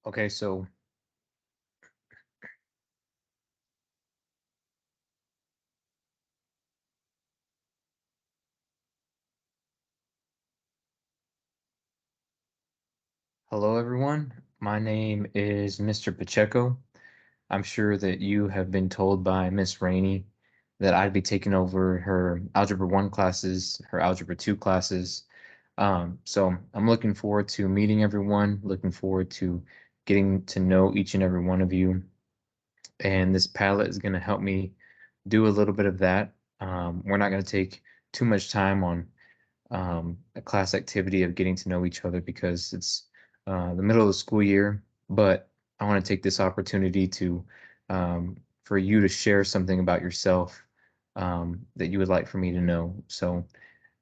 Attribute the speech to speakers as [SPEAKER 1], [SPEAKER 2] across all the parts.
[SPEAKER 1] Okay, so hello everyone. My name is Mr. Pacheco. I'm sure that you have been told by Miss Rainey that I'd be taking over her Algebra 1 classes, her Algebra 2 classes. So I'm looking forward to meeting everyone, looking forward to getting to know each and every one of you. And this Padlet is going to help me do a little bit of that. We're not going to take too much time on a class activity of getting to know each other because it's the middle of the school year. But I want to take this opportunity to for you to share something about yourself that you would like for me to know. So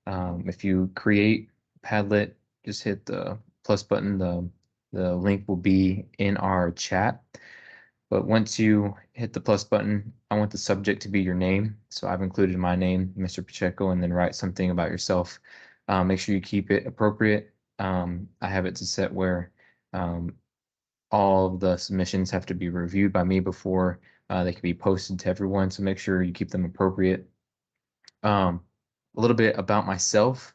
[SPEAKER 1] if you create Padlet, just hit the plus button. The link will be in our chat. But once you hit the plus button, I want the subject to be your name. So I've included my name, Mr. Pacheco, and then write something about yourself. Make sure you keep it appropriate. I have it to set where um, all of the submissions have to be reviewed by me before they can be posted to everyone. So make sure you keep them appropriate. A little bit about myself.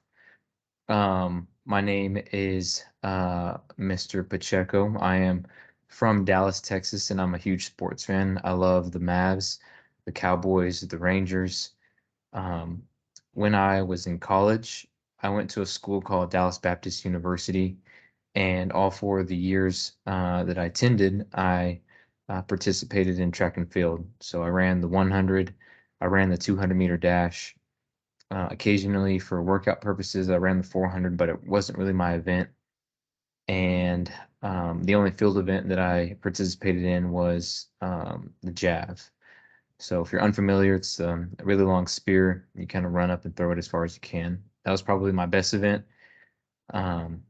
[SPEAKER 1] My name is Mr. Pacheco. I am from Dallas, Texas, and I'm a huge sports fan. I love the Mavs, the Cowboys, the Rangers. Um, when I was in college, I went to a school called Dallas Baptist University, and all 4 of the years that I attended, I participated in track and field. So I ran the 100, I ran the 200-meter dash, occasionally for workout purposes, I ran the 400, but it wasn't really my event. And the only field event that I participated in was the jav. So if you're unfamiliar, it's a really long spear. You kind of run up and throw it as far as you can. That was probably my best event. Um,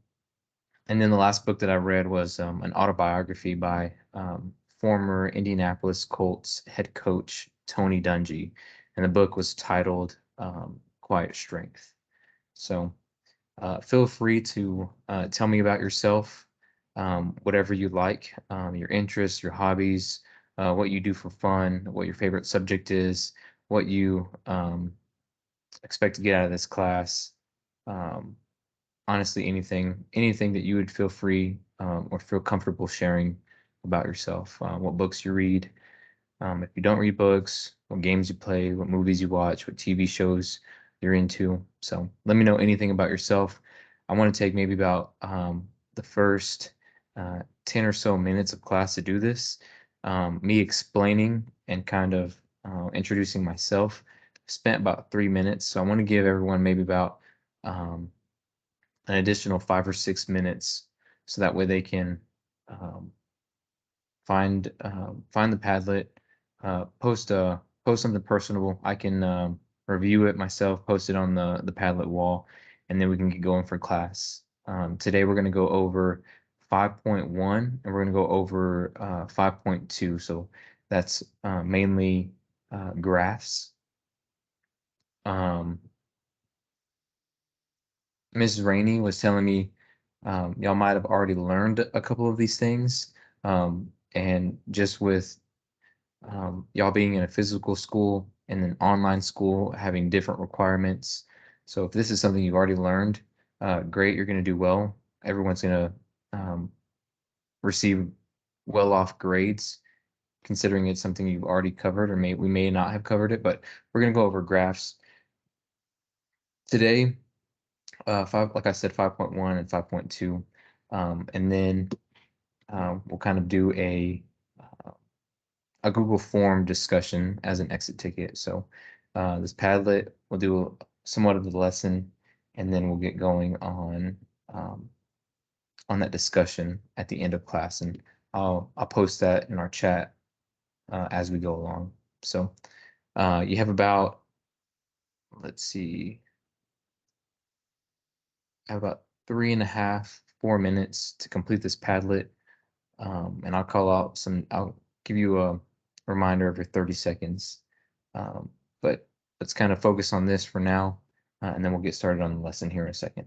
[SPEAKER 1] and then the last book that I read was an autobiography by former Indianapolis Colts head coach Tony Dungy. And the book was titled Quiet Strength. So feel free to tell me about yourself, whatever you like, your interests, your hobbies, what you do for fun, what your favorite subject is, what you expect to get out of this class. Um, Honestly, anything that you would feel free or feel comfortable sharing about yourself, what books you read, if you don't read books, what games you play, what movies you watch, what TV shows you're into. So let me know anything about yourself. I want to take maybe about the first 10 or so minutes of class to do this. Me explaining and kind of introducing myself. Spent about 3 minutes, so I want to give everyone maybe about um, an additional 5 or 6 minutes, so that way they can um, find the Padlet, post something personable. I can review it myself, post it on the Padlet wall, and then we can get going for class. Today we're going to go over 5.1 and we're going to go over 5.2. So that's mainly graphs. Um, Ms. Rainey was telling me y'all might have already learned a couple of these things. And just with y'all being in a physical school and an online school having different requirements. So if this is something you've already learned, great, you're going to do well. Everyone's going to receive well off grades, considering it's something you've already covered, or we may not have covered it, but we're going to go over graphs today. Like I said, 5.1 and 5.2, and then we'll kind of do a Google form discussion as an exit ticket. So this Padlet, we'll do somewhat of the lesson, and then we'll get going um, on that discussion at the end of class, and I'll post that in our chat as we go along. So you have about, let's see, I have about 3.5, 4 minutes to complete this Padlet, and I'll give you a reminder every 30 seconds. But let's kind of focus on this for now, and then we'll get started on the lesson here in a second.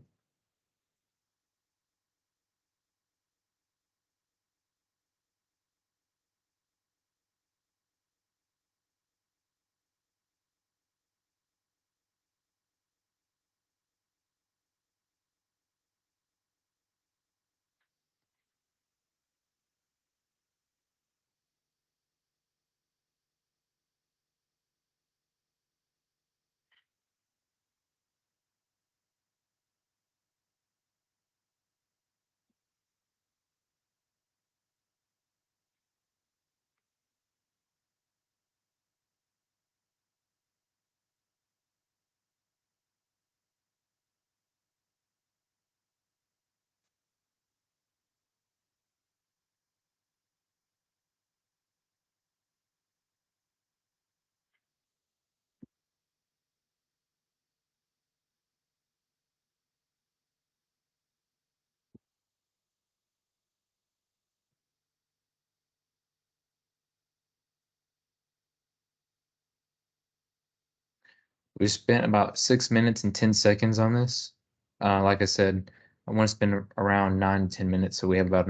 [SPEAKER 1] We spent about 6 minutes and 10 seconds on this. Like I said, I want to spend around 9 to 10 minutes, so we have about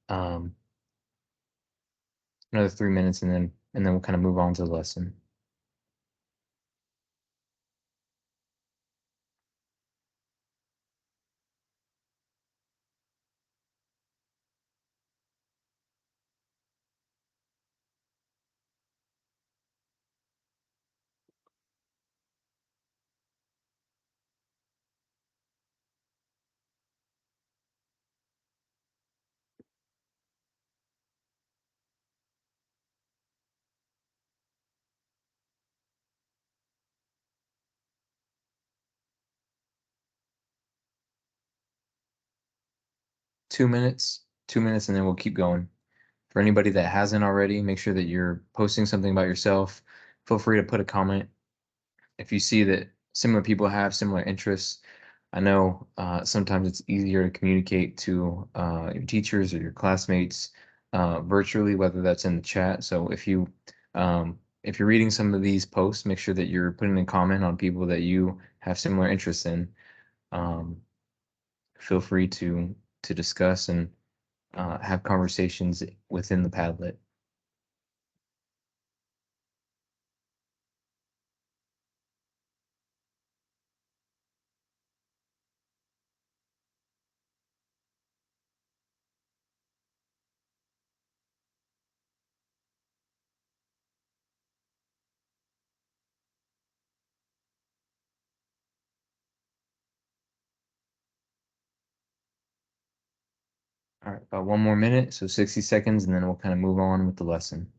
[SPEAKER 1] um, another 3 minutes, and then we'll kind of move on to the lesson. 2 minutes, and then we'll keep going. For anybody that hasn't already, make sure that you're posting something about yourself. Feel free to put a comment if you see that similar people have similar interests. I know sometimes it's easier to communicate to your teachers or your classmates virtually, whether that's in the chat. So if you're reading some of these posts, make sure that you're putting a comment on people that you have similar interests in. Um, Feel free to discuss and have conversations within the Padlet. All right, about 1 more minute, so 60 seconds, and then we'll kind of move on with the lesson.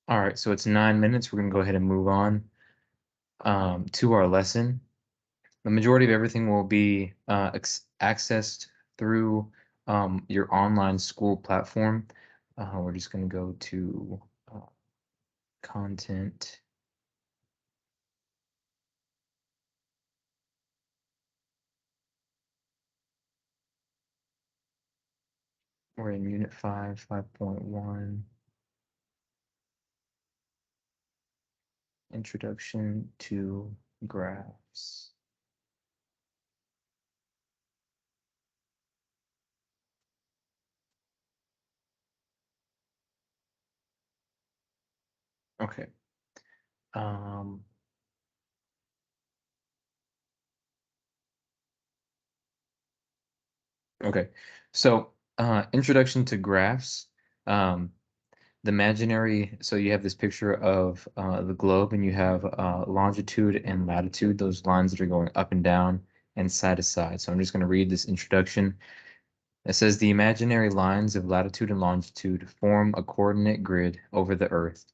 [SPEAKER 1] All right, so it's 9 minutes. We're gonna go ahead and move on to our lesson. The majority of everything will be accessed through your online school platform. We're just gonna go to content. We're in Unit 5, 5.1, Introduction to Graphs. Okay. Um, okay. So, Introduction to Graphs. Um, the imaginary, so you have this picture of the globe, and you have longitude and latitude, those lines that are going up and down and side to side. So I'm just going to read this introduction. It says the imaginary lines of latitude and longitude form a coordinate grid over the Earth.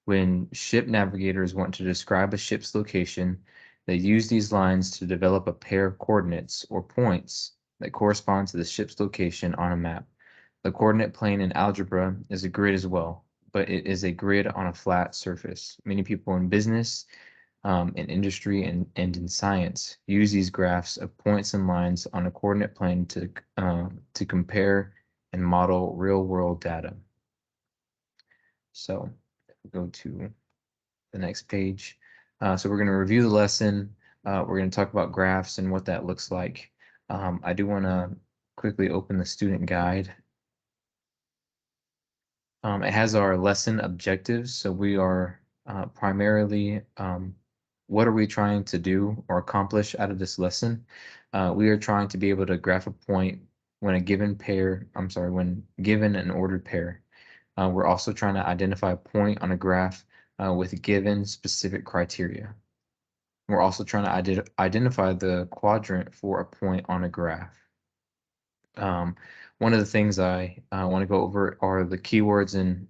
[SPEAKER 1] When ship navigators want to describe a ship's location, they use these lines to develop a pair of coordinates or points that correspond to the ship's location on a map. The coordinate plane in algebra is a grid as well, but it is a grid on a flat surface. Many people in business, in industry, and in science use these graphs of points and lines on a coordinate plane to compare and model real-world data. So go to the next page. So we're going to review the lesson. We're going to talk about graphs and what that looks like. I do want to quickly open the student guide. It has our lesson objectives. So we are primarily what are we trying to do or accomplish out of this lesson? We are trying to be able to graph a point when a given pair, when given an ordered pair. We're also trying to identify a point on a graph with given specific criteria. We're also trying to identify the quadrant for a point on a graph. One of the things I want to go over are the keywords and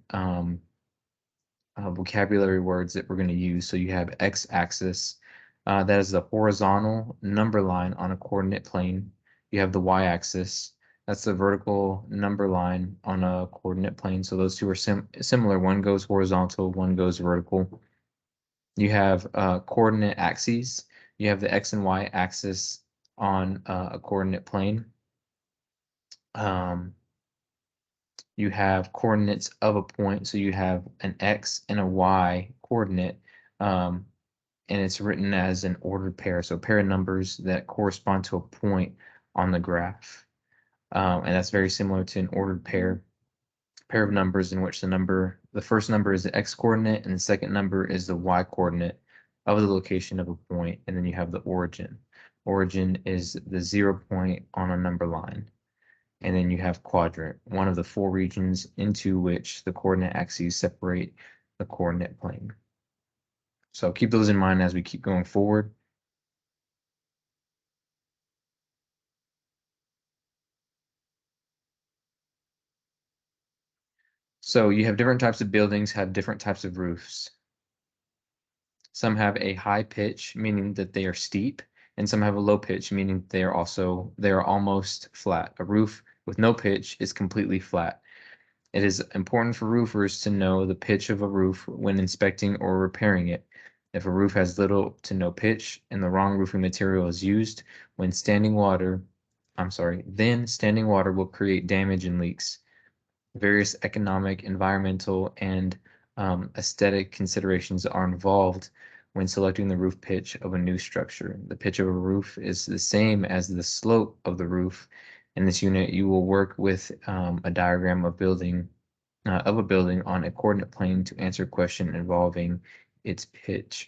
[SPEAKER 1] vocabulary words that we're going to use. So you have x-axis, that is the horizontal number line on a coordinate plane. You have the y-axis, that's the vertical number line on a coordinate plane. So those two are similar. One goes horizontal, one goes vertical. You have coordinate axes. You have the x and y axis on a coordinate plane. You have coordinates of a point, so you have an x and a y coordinate, and it's written as an ordered pair, so a pair of numbers that correspond to a point on the graph. And that's very similar to an ordered pair of numbers in which the first number is the x coordinate and the second number is the y coordinate of the location of a point, and then you have the origin. Origin is the 0 point on a number line. And then you have quadrant, one of the 4 regions into which the coordinate axes separate the coordinate plane. So keep those in mind as we keep going forward. So you have different types of buildings, have different types of roofs. Some have a high pitch, meaning that they are steep, and some have a low pitch, meaning they are almost flat. A roof with no pitch is completely flat. It is important for roofers to know the pitch of a roof when inspecting or repairing it. If a roof has little to no pitch and the wrong roofing material is used, then standing water will create damage and leaks. Various economic, environmental, and aesthetic considerations are involved when selecting the roof pitch of a new structure. The pitch of a roof is the same as the slope of the roof. In this unit, you will work with a diagram of a building on a coordinate plane to answer a question involving its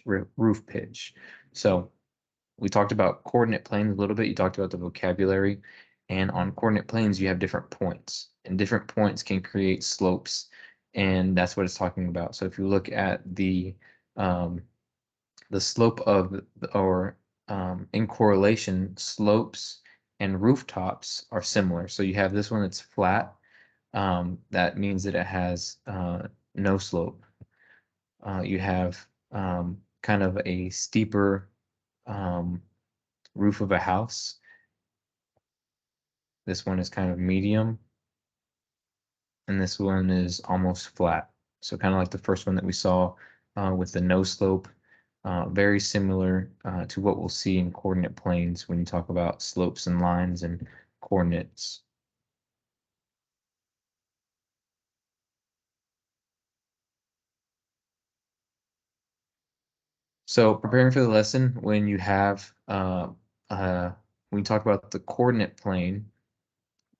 [SPEAKER 1] roof pitch. So we talked about coordinate planes a little bit. You talked about the vocabulary, and on coordinate planes, you have different points, and different points can create slopes, and that's what it's talking about. So if you look at the slope of, or in correlation, slopes and rooftops are similar. So you have this one that's flat. That means that it has no slope. You have kind of a steeper roof of a house. This one is kind of medium, and this one is almost flat. So kind of like the first one that we saw with the no slope, very similar to what we'll see in coordinate planes when you talk about slopes and lines and coordinates. So preparing for the lesson, when you have when you talk about the coordinate plane,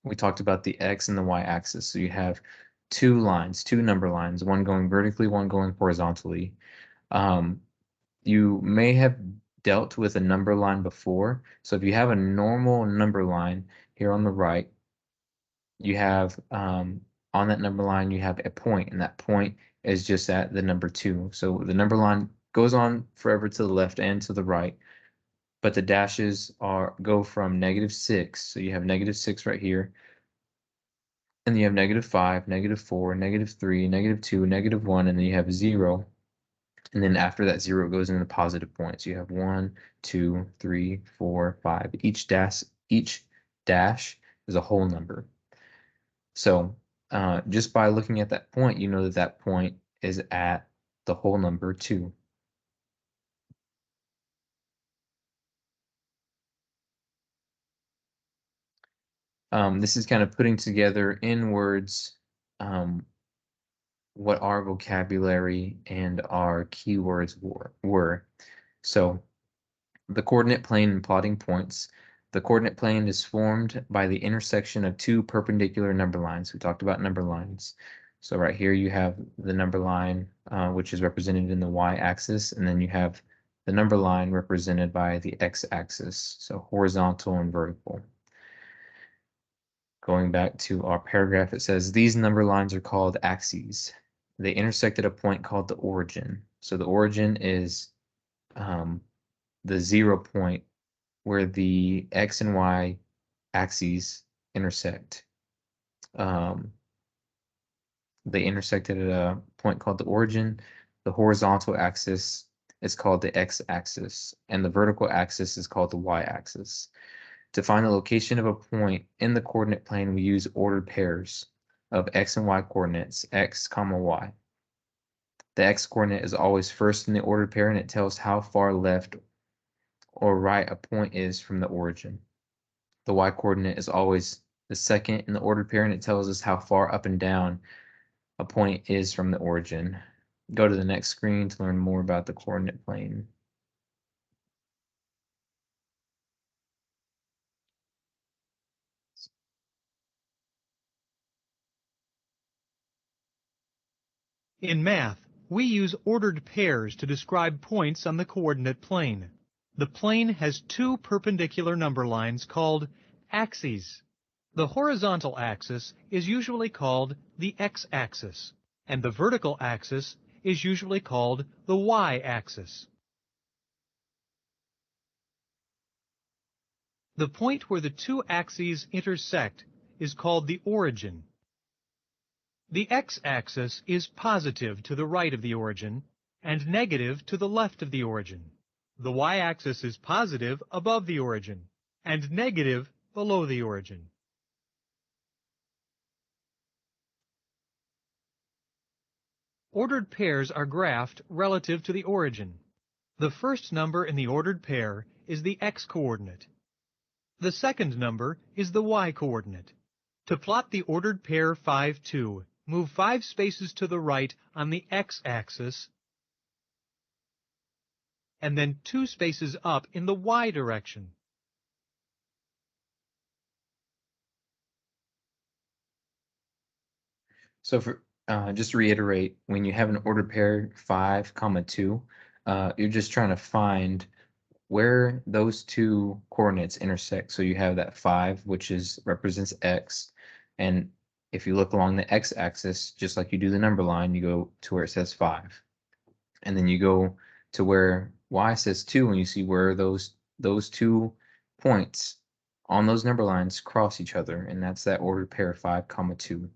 [SPEAKER 1] we talked about the x and the y axis. So you have 2 lines, 2 number lines, one going vertically, one going horizontally. You may have dealt with a number line before. So if you have a normal number line here on the right, you have on that number line, you have a point, and that point is just at the number 2. So the number line goes on forever to the left and to the right, but the dashes go from -6. So you have -6 right here, and you have -5, -4, -3, -2, -1, and then you have 0. And then after that 0 goes into positive points. You have 1, 2, 3, 4, 5. Each dash is a whole number. So just by looking at that point, you know that that point is at the whole number 2. This is kind of putting together in words what our vocabulary and our keywords were. So the coordinate plane and plotting points. The coordinate plane is formed by the intersection of 2 perpendicular number lines. We talked about number lines. So right here you have the number line, which is represented in the y-axis, and then you have the number line represented by the x-axis, so horizontal and vertical. Going back to our paragraph, it says these number lines are called axes. They intersect at a point called the origin. So the origin is the 0 point where the x and y axes intersect. They intersected at a point called the origin. The horizontal axis is called the x-axis, and the vertical axis is called the y-axis. To find the location of a point in the coordinate plane, we use ordered pairs of x and y coordinates, x, y. The x coordinate is always first in the ordered pair, and it tells how far left or right a point is from the origin. The y coordinate is always the second in the ordered pair, and it tells us how far up and down a point is from the origin. Go to the next screen to learn more about the coordinate plane.
[SPEAKER 2] In math, we use ordered pairs to describe points on the coordinate plane. The plane has two perpendicular number lines called axes. The horizontal axis is usually called the x-axis, and the vertical axis is usually called the y-axis. The point where the two axes intersect is called the origin. The x-axis is positive to the right of the origin and negative to the left of the origin. The y-axis is positive above the origin and negative below the origin. Ordered pairs are graphed relative to the origin. The first number in the ordered pair is the x-coordinate. The second number is the y-coordinate. To plot the ordered pair 5, 2, move 5 spaces to the right on the x-axis and then 2 spaces up in the y direction.
[SPEAKER 1] So for just to reiterate, when you have an ordered pair 5, 2, you're just trying to find where those two coordinates intersect. So you have that 5, which represents x, and if you look along the x-axis, just like you do the number line, you go to where it says 5, and then you go to where y says 2, and you see where those 2 points on those number lines cross each other, and that's that ordered pair 5, 2.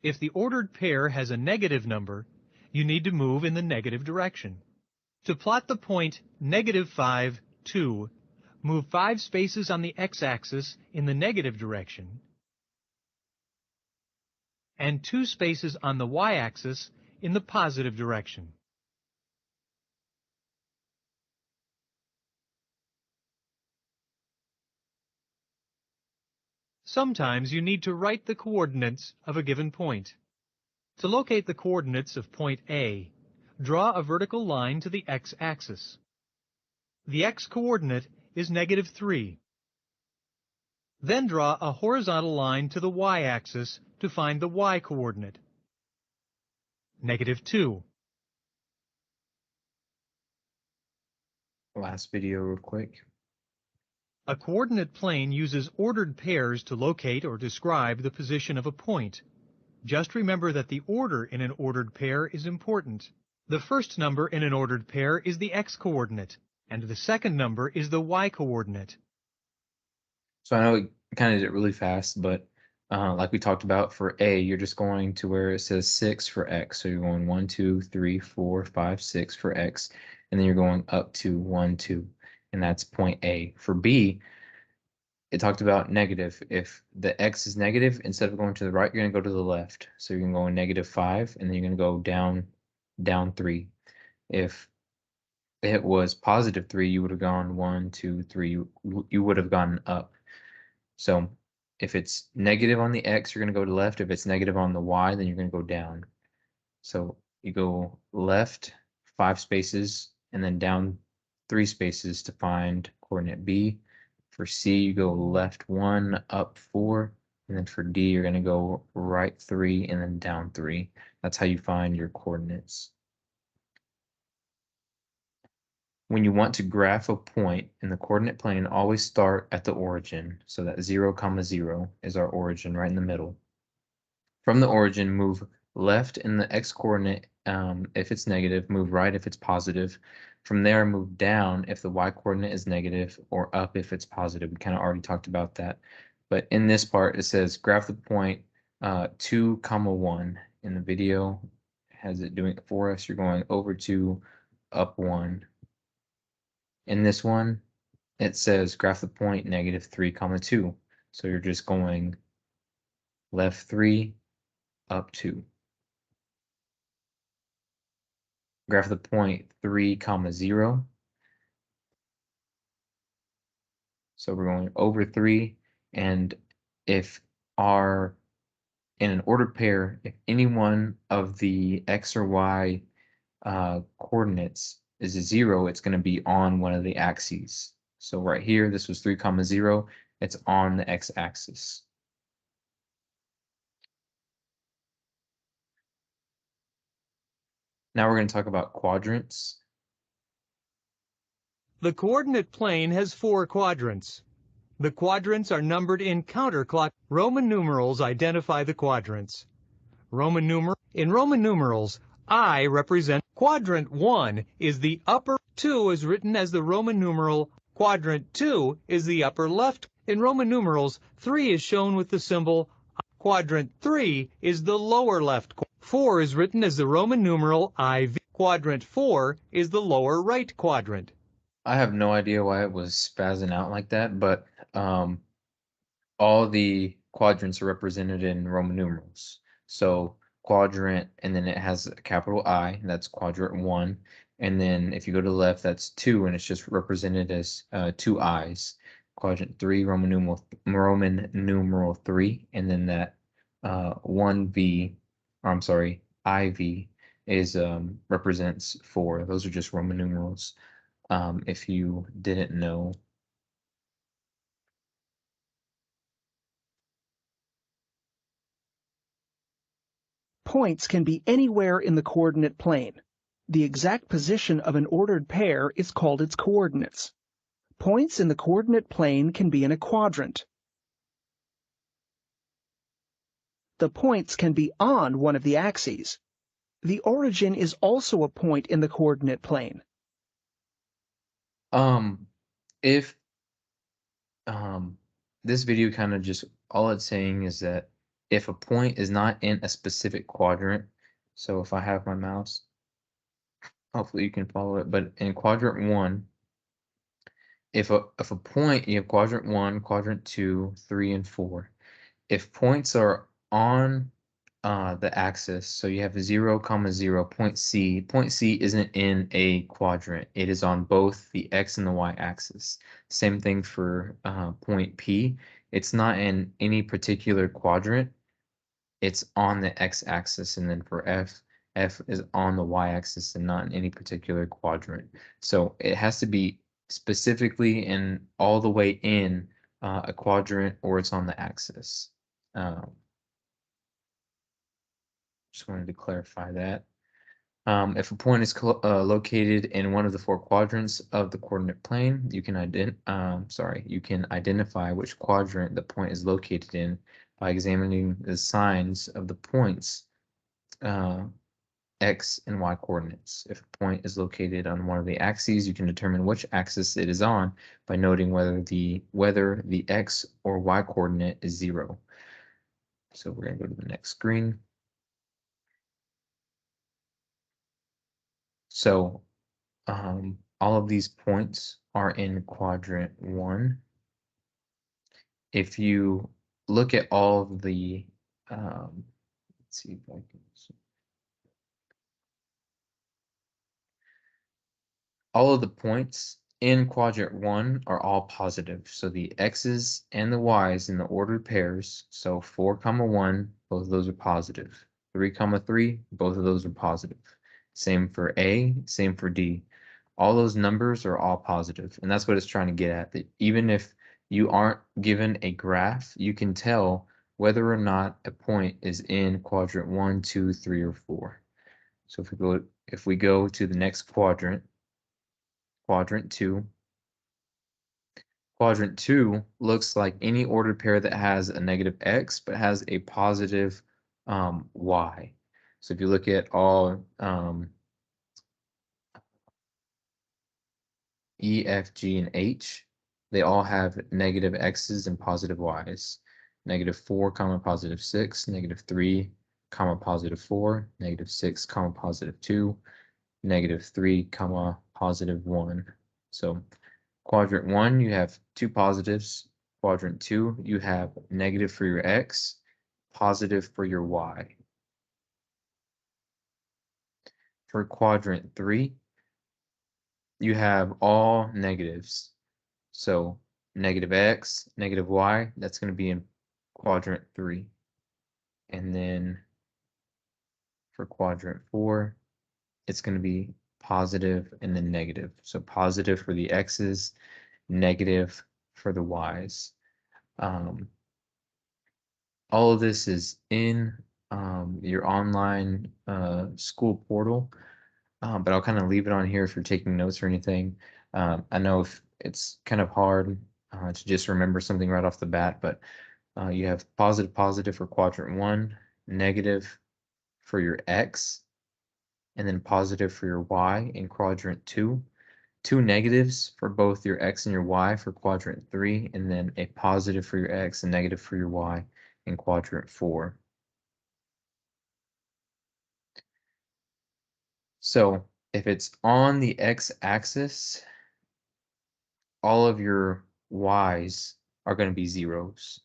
[SPEAKER 2] If the ordered pair has a negative number, you need to move in the negative direction. To plot the point -5, 2, move 5 spaces on the x-axis in the negative direction and 2 spaces on the y-axis in the positive direction. Sometimes you need to write the coordinates of a given point. To locate the coordinates of point A, draw a vertical line to the x-axis. The x-coordinate is -3. Then draw a horizontal line to the y-axis to find the y-coordinate, -2.
[SPEAKER 1] Last video real quick.
[SPEAKER 2] A coordinate plane uses ordered pairs to locate or describe the position of a point. Just remember that the order in an ordered pair is important. The first number in an ordered pair is the x-coordinate, and the second number is the y-coordinate.
[SPEAKER 1] So I know we kind of did it really fast, but like we talked about for A, you're just going to where it says 6 for x. So you're going 1, 2, 3, 4, 5, 6 for x, and then you're going up to 1, 2, and that's point A. For B, it talked about negative. If the x is negative, instead of going to the right, you're going to go to the left. So you're going to go -5, and then you're going to go down 3. If it was +3, you would have gone 1, 2, 3. You would have gone up. So if it's negative on the x, you're going to go to left. If it's negative on the y, then you're going to go down. So you go left 5 spaces and then down 3 spaces to find coordinate B. For C, you go left 1, up 4, And then for D, you're going to go right 3 and then down 3. That's how you find your coordinates. When you want to graph a point in the coordinate plane, always start at the origin. So that 0, 0 is our origin right in the middle. From the origin, move left in the x-coordinate if it's negative, move right if it's positive. From there, move down if the y-coordinate is negative, or up if it's positive. We kind of already talked about that. But in this part, it says graph the point 2, 1. In the video, has it doing it for us. You're going over 2, up 1. In this one, it says graph the point -3, 2. So you're just going left 3, up 2. Graph the point 3, 0. So we're going over 3, and if our in an ordered pair, if any one of the x or y coordinates is a 0, it's going to be on one of the axes. So right here, this was 3, 0. It's on the x-axis. Now we're going to talk about quadrants.
[SPEAKER 2] The coordinate plane has 4 quadrants. The quadrants are numbered in counterclock. Roman numerals identify the quadrants. In Roman numerals, I represent quadrant 1 is the upper, 2 is written as the Roman numeral, quadrant 2 is the upper left. In Roman numerals, 3 is shown with the symbol, quadrant 3 is the lower left. 4 is written as the Roman numeral IV. Quadrant 4 is the lower right quadrant.
[SPEAKER 1] I have no idea why it was spazzing out like that, but all the quadrants are represented in Roman numerals. So quadrant, and then it has a capital I, that's quadrant 1. And then if you go to the left, that's 2, and it's just represented as 2 I's. Quadrant 3, Roman numeral 3, and then that 1V, or I'm sorry, IV is represents 4. Those are just Roman numerals. If you didn't know.
[SPEAKER 3] Points can be anywhere in the coordinate plane. The exact position of an ordered pair is called its coordinates. Points in the coordinate plane can be in a quadrant. The points can be on one of the axes. The origin is also a point in the coordinate plane.
[SPEAKER 1] If this video kind of just, all it's saying is that if a point is not in a specific quadrant, so if I have my mouse, hopefully you can follow it, but in quadrant 1, if a point, you have quadrant 1, quadrant 2, 3, and 4. If points are on the axis, so you have 0, 0, point C. Point C isn't in a quadrant. It is on both the x and the y axis. Same thing for point P. It's not in any particular quadrant. It's on the x-axis, and then for F, F is on the y-axis and not in any particular quadrant. So it has to be specifically and all the way in a quadrant, or it's on the axis. Just wanted to clarify that. If a point is located in one of the 4 quadrants of the coordinate plane, you can identify which quadrant the point is located in by examining the signs of the points, x and y coordinates. If a point is located on one of the axes, you can determine which axis it is on by noting whether the x or y coordinate is 0. So we're going to go to the next screen. So all of these points are in quadrant 1. If you look at all of the, let's see if I can see. All of the points in quadrant 1 are all positive. So the x's and the y's in the ordered pairs, so 4, 1, both of those are positive. 3, 3, both of those are positive. Same for A, same for D. All those numbers are all positive, and that's what it's trying to get at. That even if you aren't given a graph, you can tell whether or not a point is in quadrant 1, 2, 3, or 4. So if we go to the next quadrant, quadrant 2. Quadrant 2 looks like any ordered pair that has a negative x but has a positive y. So if you look at all E, F, G, and H, they all have negative x's and positive y's. -4, comma, +6, -3, comma, +4, -6, comma, +2, -3, comma, +1. So quadrant 1, you have 2 positives. Quadrant 2, you have negative for your x, positive for your y. For quadrant 3, you have all negatives. So negative x, negative y, that's going to be in quadrant 3. And then for quadrant 4, it's going to be positive and then negative. So positive for the x's, negative for the y's. All of this is in your online school portal, but I'll kind of leave it on here if you're taking notes or anything. I know if it's kind of hard to just remember something right off the bat, but you have positive for quadrant 1, negative for your x, and then positive for your y in quadrant 2. 2 negatives for both your x and your y for quadrant 3, and then a positive for your x and negative for your y in quadrant 4. So if it's on the x-axis, all of your y's are going to be zeros.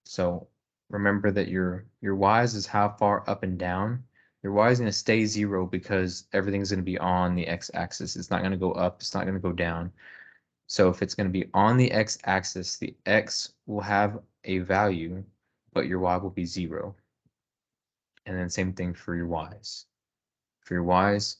[SPEAKER 1] So remember that your y's is how far up and down. Your y is going to stay 0 because everything's going to be on the x-axis. It's not going to go up. It's not going to go down. So if it's going to be on the x-axis, the x will have a value, but your y will be 0. And then same thing for your y's. For your y's,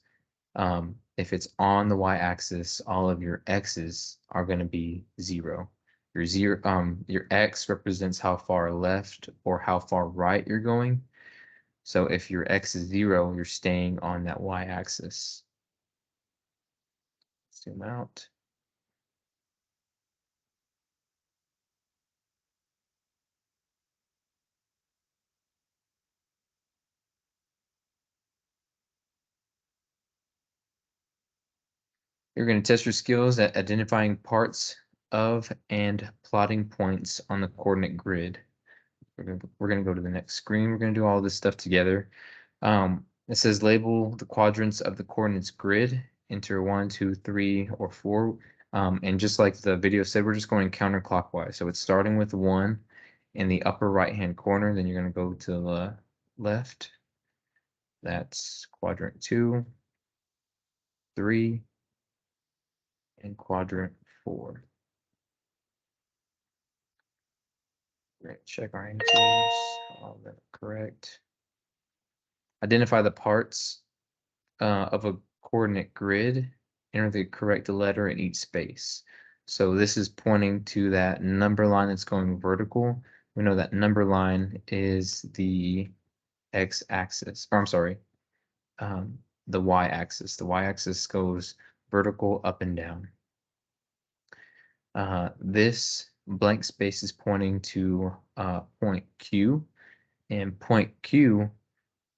[SPEAKER 1] if it's on the y-axis, all of your x's are going to be 0. Your x represents how far left or how far right you're going. So if your x is 0, you're staying on that y-axis. Zoom out. You're going to test your skills at identifying parts of and plotting points on the coordinate grid. We're going to go to the next screen. We're going to do all this stuff together. It says label the quadrants of the coordinates grid. Enter 1, 2, 3, or 4. And just like the video said, we're just going counterclockwise. So it's starting with 1 in the upper right-hand corner. Then you're going to go to the left. That's quadrant 2, 3, and quadrant 4. We're going to check our answers. All of them correct. Identify the parts of a coordinate grid. Enter the correct letter in each space. So this is pointing to that number line that's going vertical. We know that number line is the x-axis, or I'm sorry, the y-axis. The y-axis goes vertical up and down. This blank space is pointing to point Q, and point Q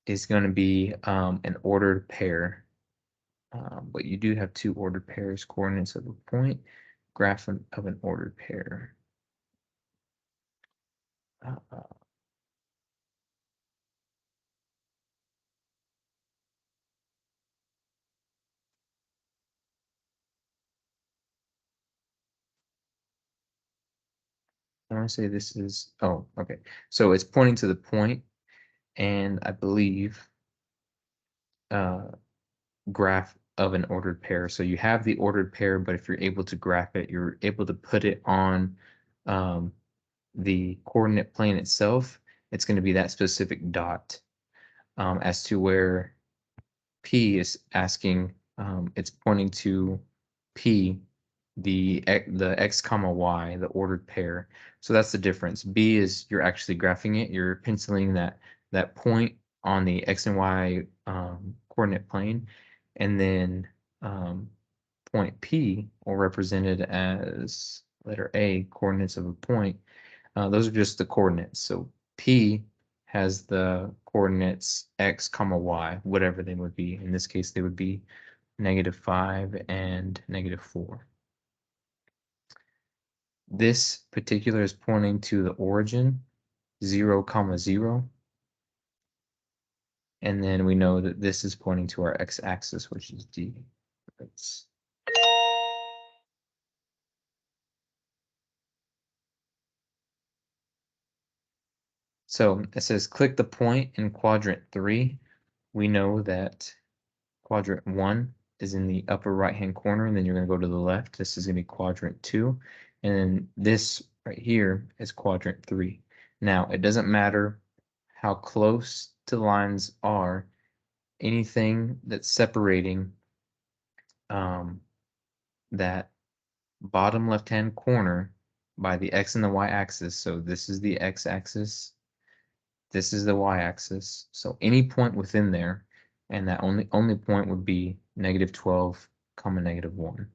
[SPEAKER 1] is going to be an ordered pair. But you do have 2 ordered pairs, coordinates of a point, graph of an ordered pair. I want to say this is, oh, okay. So it's pointing to the point, and I believe graph of an ordered pair. So you have the ordered pair, but if you're able to graph it, you're able to put it on the coordinate plane itself. It's going to be that specific dot. As to where P is asking, it's pointing to P the x comma y, the ordered pair. So that's the difference. B is you're actually graphing it. You're penciling that point on the x and y coordinate plane, and then point P, or represented as letter A, coordinates of a point. Those are just the coordinates. So P has the coordinates x comma y, whatever they would be. In this case, they would be -5 and -4. This particular is pointing to the origin, 0, 0. And then we know that this is pointing to our x-axis, which is D. So it says click the point in quadrant 3. We know that quadrant 1 is in the upper right-hand corner, and then you're going to go to the left. This is going to be quadrant 2. And then this right here is quadrant 3. Now, it doesn't matter how close to the lines are. Anything that's separating that bottom left-hand corner by the x and the y-axis. So this is the x-axis. This is the y-axis. So any point within there, and that only point would be -12, -1.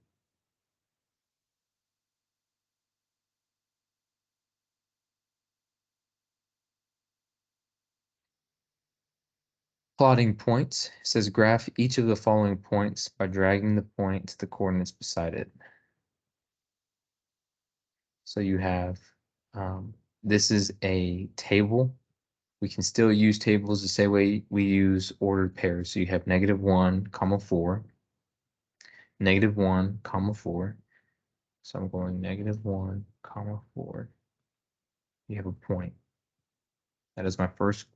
[SPEAKER 1] Plotting points. It says graph each of the following points by dragging the point to the coordinates beside it. So you have, this is a table. We can still use tables the same way we use ordered pairs. So you have -1, 4, -1, 4. So I'm going -1, 4. You have a point. That is my first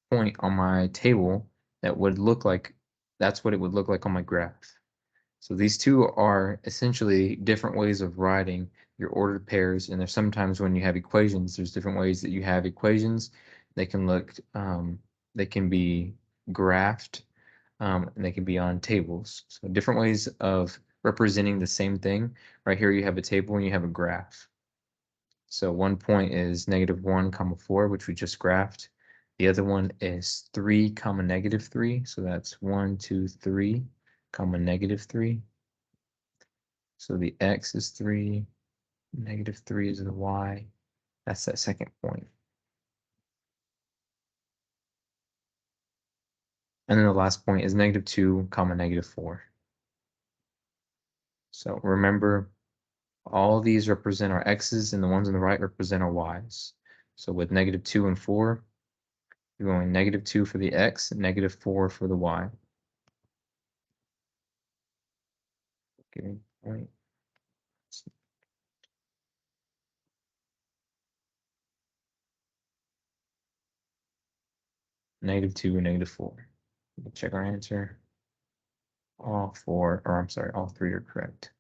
[SPEAKER 1] point on my table that would look like, that's what it would look like on my graph. So these two are essentially different ways of writing your ordered pairs, and there's sometimes when you have equations, there's different ways that you have equations. They can look, they can be graphed, and they can be on tables. So different ways of representing the same thing. Right here you have a table and you have a graph. So one point is -1, 4, which we just graphed. The other one is 3, -3. So that's 1, 2, 3, -3. So the x is 3, -3 is the y. That's that second point. And then the last point is -2, -4. So remember, all of these represent our x's, and the ones on the right represent our y's. So with -2 and 4, you're going -2 for the x, and -4 for the y. Okay, point. -2 and -4. We'll check our answer. All four, or I'm sorry, all three are correct.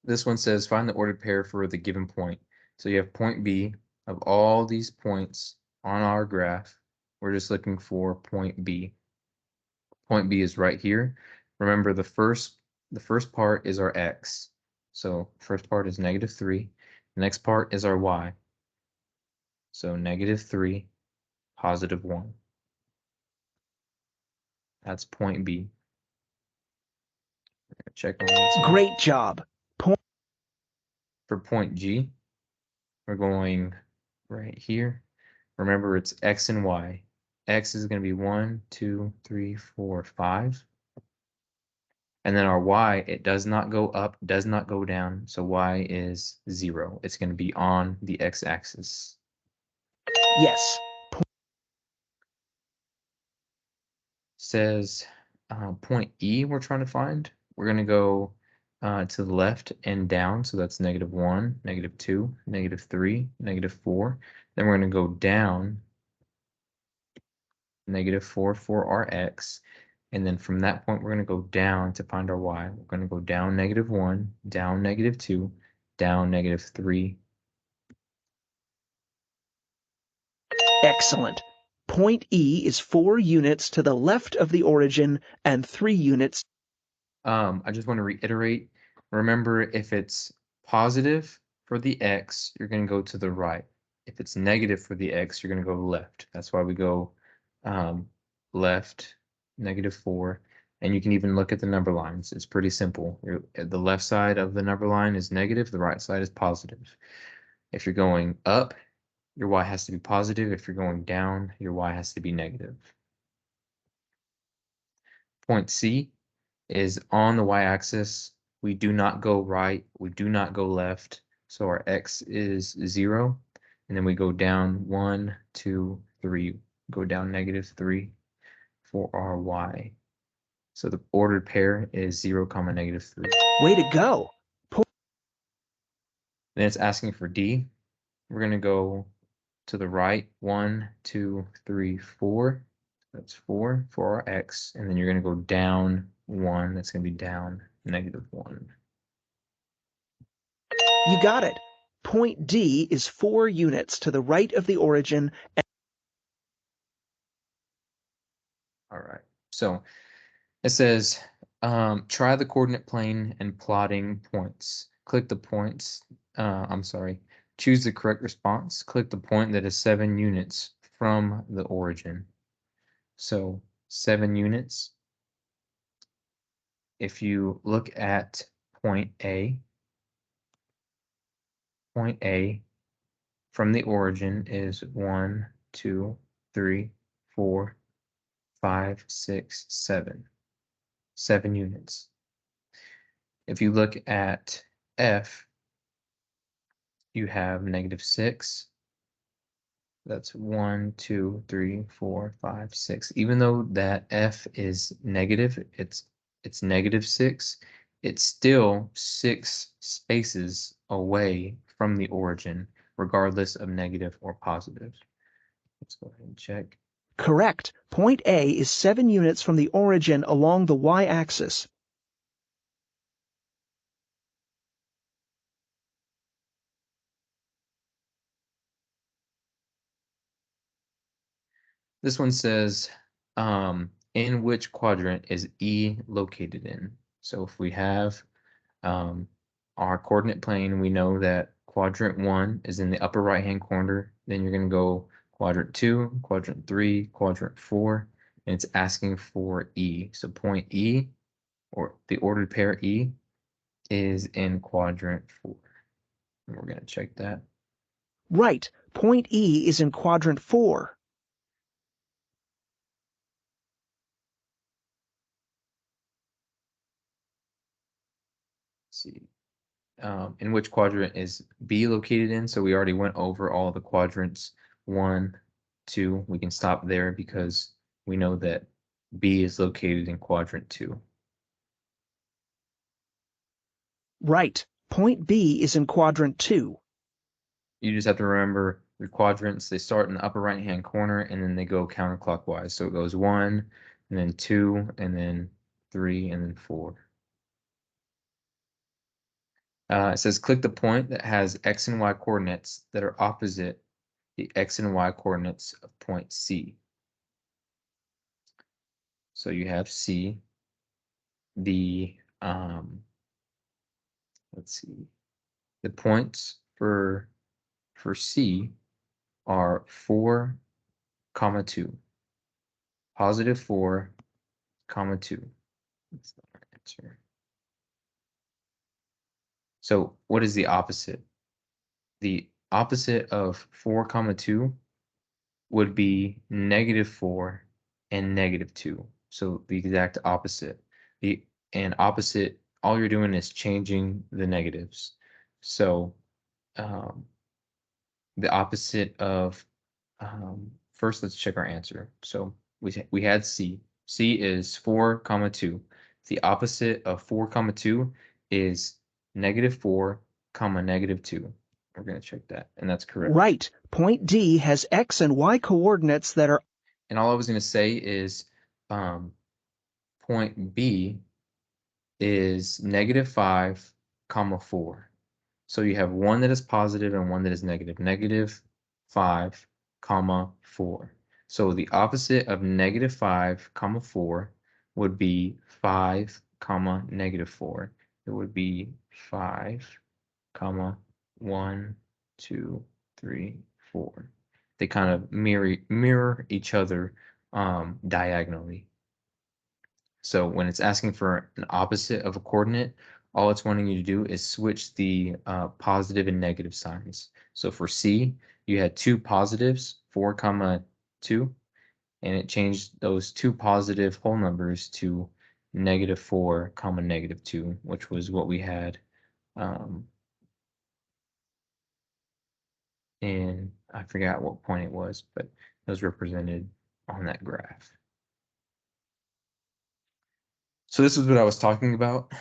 [SPEAKER 1] This one says find the ordered pair for the given point. So you have point B. Of all these points on our graph, we're just looking for point B. Point B is right here. Remember, the first part is our x. So first part is -3. The next part is our y. So -3, +1. That's point B. Check on this.
[SPEAKER 3] Great job.
[SPEAKER 1] For point G, we're going right here. Remember, it's x and y. X is going to be 1, 2, 3, 4, 5. And then our y, it does not go up, does not go down. So y is 0. It's going to be on the x-axis.
[SPEAKER 3] Yes.
[SPEAKER 1] Says point E we're trying to find. We're going to go to the left and down. So that's -1, -2, -3, -4. Then we're going to go down -4 for our x. And then from that point, we're going to go down to find our y. We're going to go down -1, down -2, down -3.
[SPEAKER 3] Excellent. Point E is 4 units to the left of the origin and 3 units.
[SPEAKER 1] I just want to reiterate, remember if it's positive for the x, you're going to go to the right. If it's negative for the x, you're going to go left. That's why we go left, -4. And you can even look at the number lines. It's pretty simple. The left side of the number line is negative, the right side is positive. If you're going up, your y has to be positive. If you're going down, your y has to be negative. Point C is on the y-axis. We do not go right, we do not go left, so our x is 0, and then we go down 1, 2, 3, go down -3 for our y. So the ordered pair is 0, -3.
[SPEAKER 3] Way to go!
[SPEAKER 1] Then it's asking for D. We're going to go to the right, 1, 2, 3, 4. That's 4 for our x, and then you're going to go down 1. That's going to be down -1.
[SPEAKER 3] You got it. Point D is 4 units to the right of the origin.
[SPEAKER 1] All right. So it says, try the coordinate plane and plotting points. Click the points. Choose the correct response. Click the point that is 7 units from the origin. So 7 units. If you look at point A from the origin is 1, 2, 3, 4, 5, 6, 7. 7 units. If you look at F, you have -6. That's 1, 2, 3, 4, 5, 6. Even though that F is negative, it's -6. It's still 6 spaces away from the origin, regardless of negative or positive. Let's go ahead and check.
[SPEAKER 3] Correct. Point A is 7 units from the origin along the y-axis.
[SPEAKER 1] This one says, in which quadrant is E located in? So if we have our coordinate plane, we know that quadrant 1 is in the upper right-hand corner. Then you're going to go quadrant 2, quadrant 3, quadrant 4, and it's asking for E. So point E, or the ordered pair E, is in quadrant 4. And we're going to check that.
[SPEAKER 3] Right. Point E is in quadrant 4.
[SPEAKER 1] Let's see. In which quadrant is B located in? So we already went over all the quadrants 1, 2. We can stop there because we know that B is located in quadrant 2.
[SPEAKER 3] Right. Point B is in quadrant 2.
[SPEAKER 1] You just have to remember the quadrants, they start in the upper right hand corner and then they go counterclockwise. So it goes 1, and then 2, and then 3, and then 4. It says click the point that has x and y coordinates that are opposite the x and y coordinates of point C. So you have C, the let's see, the points for C are 4, 2. +4, 2. That's the right answer. So what is the opposite? The opposite of 4, 2 would be -4 and -2. So the exact opposite. And opposite, all you're doing is changing the negatives. So the opposite of first, let's check our answer. So we had C. C is 4, 2. The opposite of 4, 2 is -4, -2. We're going to check that, and that's correct.
[SPEAKER 3] Right. Point D has x and y coordinates that are.
[SPEAKER 1] And all I was going to say is point B is -5, 4. So you have one that is positive and one that is negative. -5, 4. So the opposite of -5, 4 would be 5, -4. It would be 5, 1, 2, 3, 4. They kind of mirror each other diagonally. So when it's asking for an opposite of a coordinate, all it's wanting you to do is switch the positive and negative signs. So for C, you had two positives, 4, 2, and it changed those two positive whole numbers to -4, -2, which was what we had in, I forgot what point it was, but it was represented on that graph. So this is what I was talking about.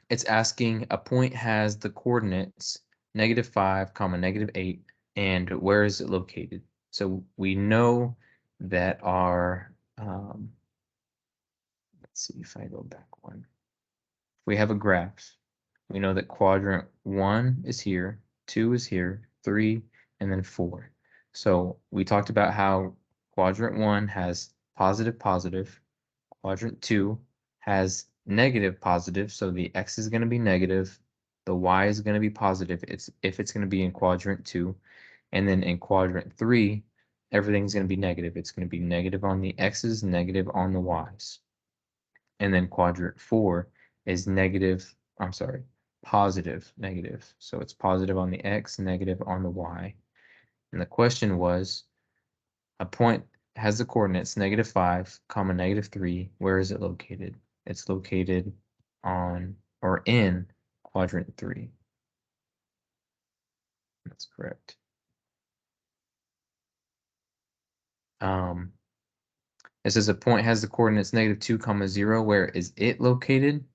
[SPEAKER 1] It's asking a point has the coordinates -5, -8, and where is it located? So we know that our, let's see if I go back one. If we have a graph, we know that quadrant 1 is here, 2 is here, 3, and then 4. So we talked about how quadrant 1 has positive, positive. Quadrant 2 has negative, positive. So the x is going to be negative. The y is going to be positive. If it's going to be in quadrant 2. And then in quadrant 3, everything's going to be negative. It's going to be negative on the x's, negative on the y's. And then quadrant 4 is negative, I'm sorry, positive, negative. So it's positive on the x, negative on the y. And the question was, a point has the coordinates -5, -3. Where is it located? It's located on or in quadrant 3. That's correct. It says a point has the coordinates -2, 0. Where is it located?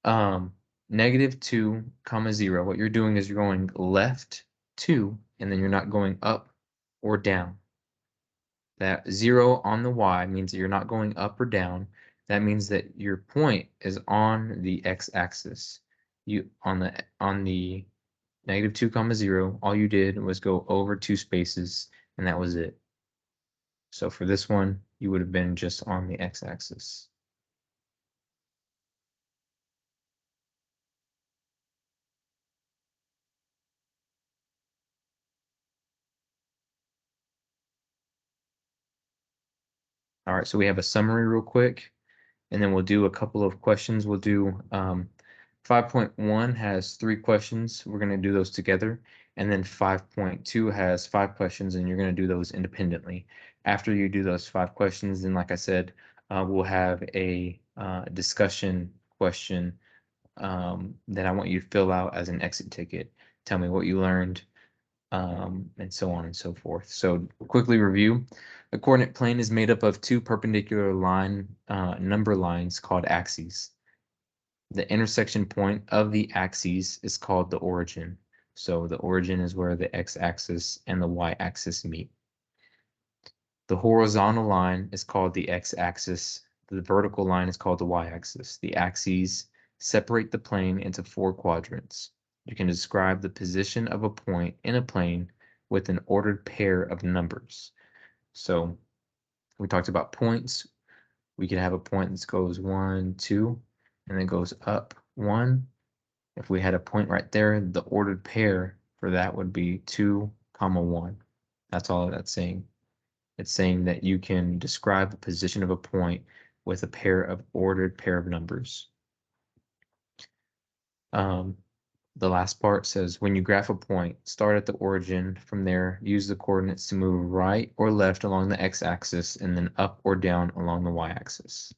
[SPEAKER 1] -2, 0. What you're doing is you're going left 2, and then you're not going up or down. That 0 on the y means that you're not going up or down. That means that your point is on the x-axis. You on the -2, 0, all you did was go over 2 spaces, and that was it. So for this one, you would have been just on the x-axis. All right, so we have a summary real quick, and then we'll do a couple of questions. We'll do 5.1 has 3 questions. We're going to do those together. And then 5.2 has 5 questions, and you're going to do those independently. After you do those 5 questions, then like I said, we'll have a discussion question that I want you to fill out as an exit ticket. Tell me what you learned, and so on and so forth. So quickly review. The coordinate plane is made up of 2 perpendicular number lines called axes. The intersection point of the axes is called the origin. So the origin is where the x-axis and the y-axis meet. The horizontal line is called the x-axis. The vertical line is called the y-axis. The axes separate the plane into 4 quadrants. You can describe the position of a point in a plane with an ordered pair of numbers. So we talked about points. We could have a point that goes 1, 2, and then goes up 1. If we had a point right there, the ordered pair for that would be 2, 1. That's all that's saying. It's saying that you can describe the position of a point with a ordered pair of numbers. The last part says, when you graph a point, start at the origin. From there, use the coordinates to move right or left along the x-axis and then up or down along the y-axis.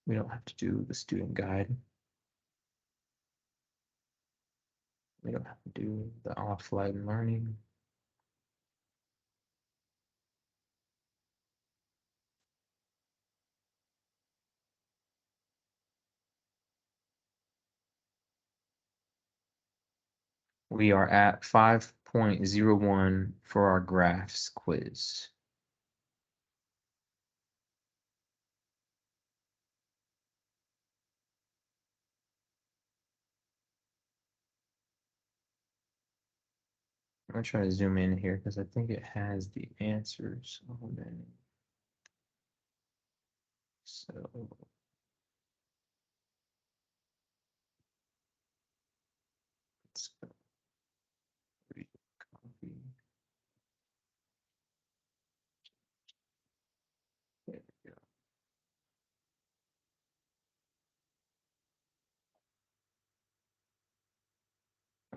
[SPEAKER 1] We don't have to do the student guide. We don't have to do the offline learning. We are at 5.01 for our graphs quiz. I'm gonna try to zoom in here because I think it has the answers on there. So let's go. Copy. There we go.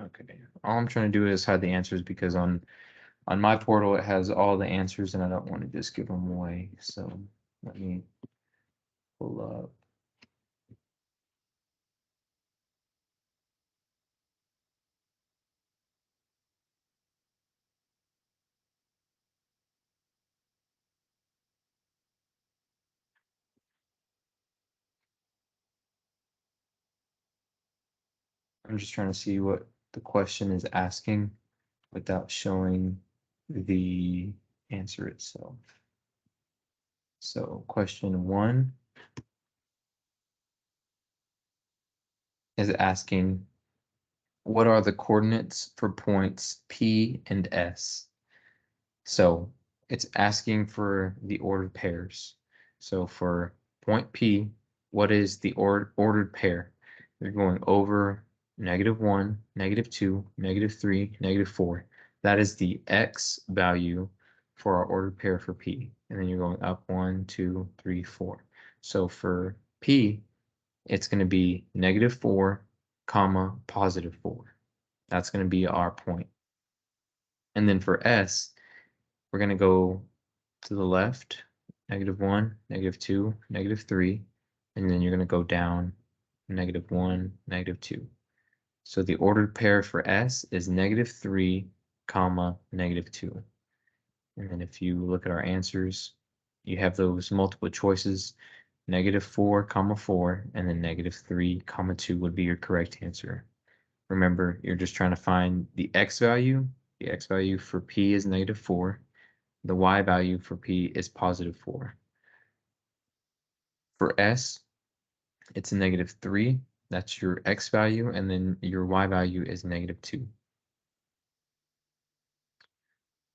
[SPEAKER 1] Okay. All I'm trying to do is hide the answers because on my portal it has all the answers and I don't want to just give them away. So let me pull up. I'm just trying to see what the question is asking without showing the answer itself. So question 1 is asking, what are the coordinates for points P and S? So it's asking for the ordered pairs. So for point P, what is the ordered pair? You're going over -1, -2, -3, -4. That is the X value for our ordered pair for P. And then you're going up 1, 2, 3, 4. So for P, it's going to be -4, comma, +4. That's going to be our point. And then for S, we're going to go to the left, -1, -2, -3, and then you're going to go down -1, -2. So the ordered pair for S is -3, comma, -2. And then if you look at our answers, you have those multiple choices, -4, comma 4, and then -3, comma 2 would be your correct answer. Remember, you're just trying to find the X value. The X value for P is -4. The Y value for P is +4. For S, it's a -3. That's your X value, and then your Y value is -2.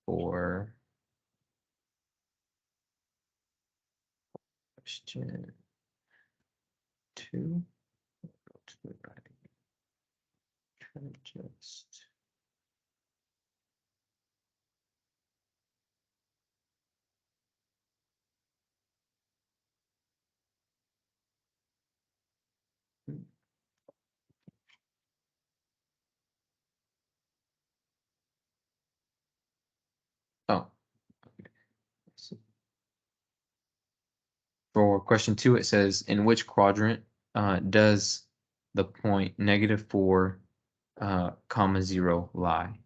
[SPEAKER 1] For question 2, go to the right. Try to just oh. So for question 2, it says, in which quadrant does the point -4, comma 0 lie?